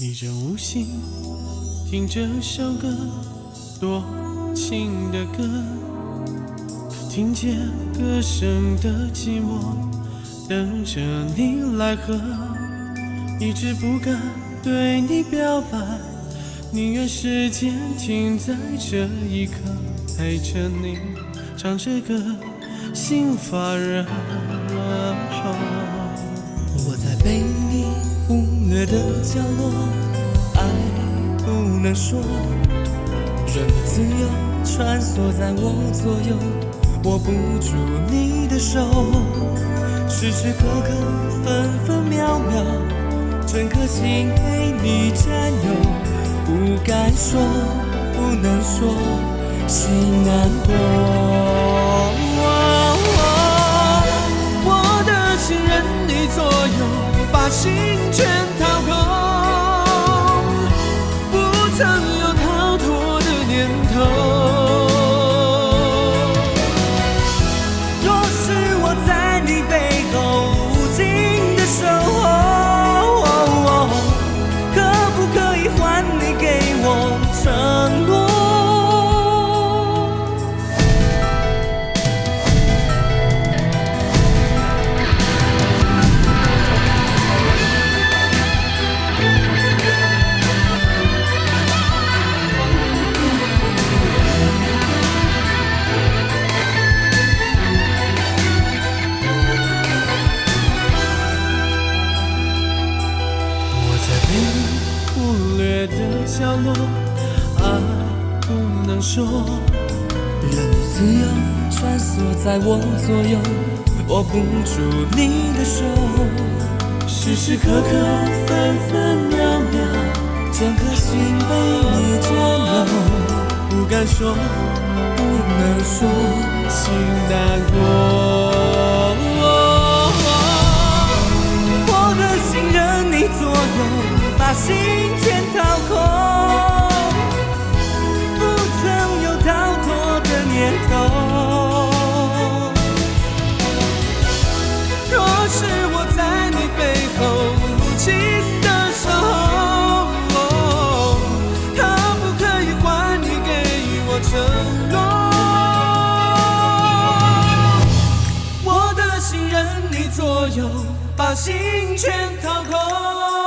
你正无心听这首歌，多情的歌，可听见歌声的寂寞，等着你来和。一直不敢对你表白，宁愿时间停在这一刻，陪着你唱着歌，心发热。我在被你忽略的角落，爱不能说，任你自由穿梭在我左右，握不住你的手，时时刻刻分分秒秒，整颗心被你占有，不该说不能说，心难过。我的心任你左右，把心全掏空，不曾有逃脱的念头。若是我在你背后无尽的守候，可不可以换你给我承诺？忽略的角落，爱不能说，任你自由穿梭在我左右，握不住你的手，时时刻刻分分秒秒，整颗心被你占有，不敢说不能说，心难过。我的心任你左右，把心全掏空，不曾有逃脱的念头。若是我在你背后无情的守候，可不可以换你给我承诺？我的心任你左右，把心全掏空。